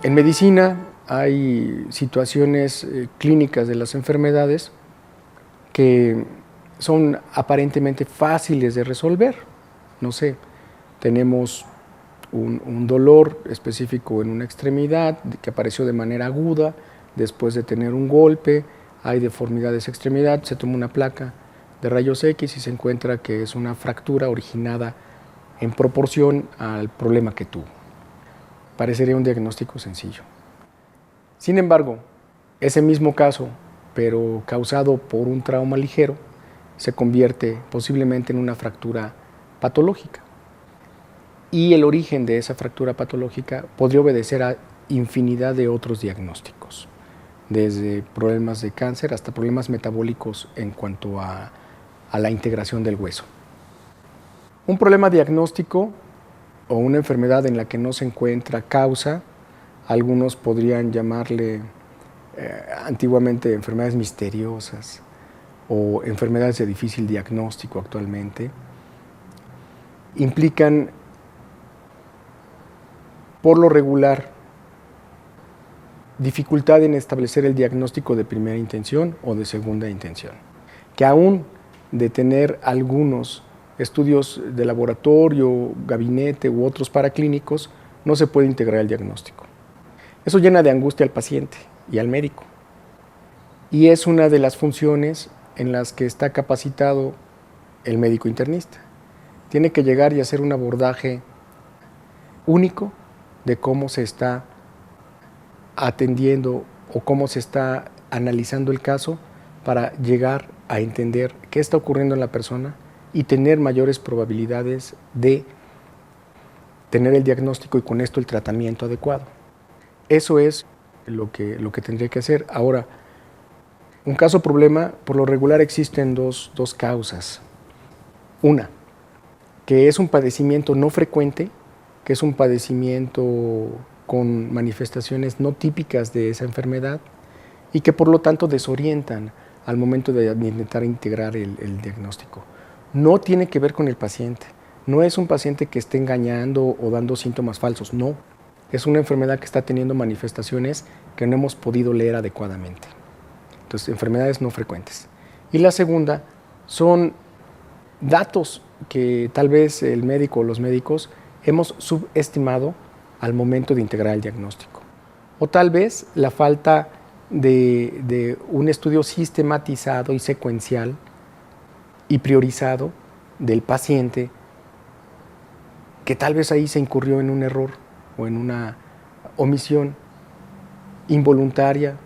En medicina hay situaciones clínicas de las enfermedades que son aparentemente fáciles de resolver. No sé, tenemos un dolor específico en una extremidad que apareció de manera aguda después de tener un golpe, hay deformidad de esa extremidad, se toma una placa de rayos X y se encuentra que es una fractura originada en proporción al problema que tuvo. Parecería un diagnóstico sencillo. Sin embargo, ese mismo caso, pero causado por un trauma ligero, se convierte posiblemente en una fractura patológica. Y el origen de esa fractura patológica podría obedecer a infinidad de otros diagnósticos, desde problemas de cáncer hasta problemas metabólicos en cuanto a la integración del hueso. Un problema diagnóstico o una enfermedad en la que no se encuentra causa, algunos podrían llamarle antiguamente enfermedades misteriosas o enfermedades de difícil diagnóstico actualmente, implican por lo regular dificultad en establecer el diagnóstico de primera intención o de segunda intención, que aún de tener algunos estudios de laboratorio, gabinete u otros paraclínicos, no se puede integrar el diagnóstico. Eso llena de angustia al paciente y al médico. Y es una de las funciones en las que está capacitado el médico internista. Tiene que llegar y hacer un abordaje único de cómo se está atendiendo o cómo se está analizando el caso para llegar a entender qué está ocurriendo en la persona y tener mayores probabilidades de tener el diagnóstico y con esto el tratamiento adecuado. Eso es lo que tendría que hacer. Ahora, un caso problema, por lo regular existen dos causas. Una, que es un padecimiento no frecuente, que es un padecimiento con manifestaciones no típicas de esa enfermedad y que por lo tanto desorientan al momento de intentar integrar el diagnóstico. No tiene que ver con el paciente, no es un paciente que esté engañando o dando síntomas falsos, no. Es una enfermedad que está teniendo manifestaciones que no hemos podido leer adecuadamente. Entonces, enfermedades no frecuentes. Y la segunda son datos que tal vez el médico o los médicos hemos subestimado al momento de integrar el diagnóstico. O tal vez la falta de un estudio sistematizado y secuencial y priorizado del paciente, que tal vez ahí se incurrió en un error o en una omisión involuntaria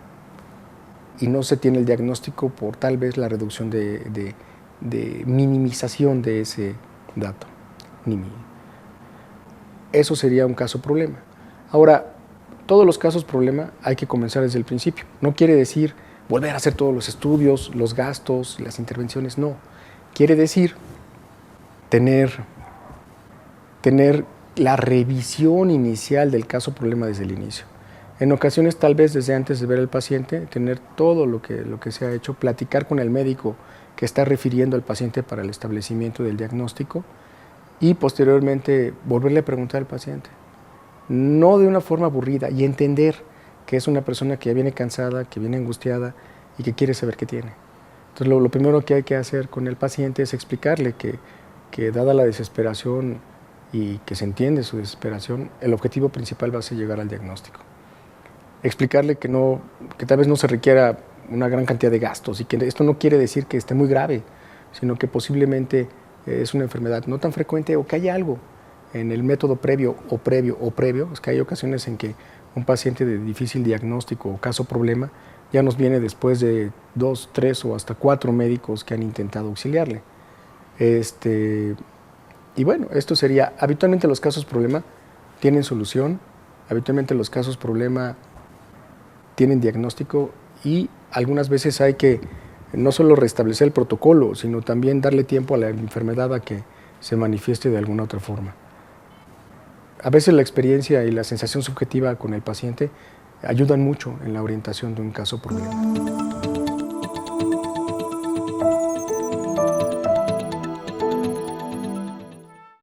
y no se tiene el diagnóstico por tal vez la reducción de minimización de ese dato. Eso sería un caso problema. Ahora, todos los casos problema hay que comenzar desde el principio. No quiere decir volver a hacer todos los estudios, los gastos, las intervenciones, no. Quiere decir tener la revisión inicial del caso problema desde el inicio. En ocasiones, tal vez desde antes de ver al paciente, tener todo lo que se ha hecho, platicar con el médico que está refiriendo al paciente para el establecimiento del diagnóstico y posteriormente volverle a preguntar al paciente. No de una forma aburrida y entender que es una persona que ya viene cansada, que viene angustiada y que quiere saber qué tiene. Entonces lo primero que hay que hacer con el paciente es explicarle que dada la desesperación y que se entiende su desesperación, el objetivo principal va a ser llegar al diagnóstico. Explicarle que tal vez no se requiera una gran cantidad de gastos y que esto no quiere decir que esté muy grave, sino que posiblemente es una enfermedad no tan frecuente o que hay algo en el método previo, es que hay ocasiones en que un paciente de difícil diagnóstico o caso problema ya nos viene después de 2, 3 o hasta 4 médicos que han intentado auxiliarle. Y bueno, esto sería, habitualmente los casos problema tienen solución, habitualmente los casos problema tienen diagnóstico y algunas veces hay que no solo restablecer el protocolo, sino también darle tiempo a la enfermedad a que se manifieste de alguna otra forma. A veces la experiencia y la sensación subjetiva con el paciente ayudan mucho en la orientación de un caso problema.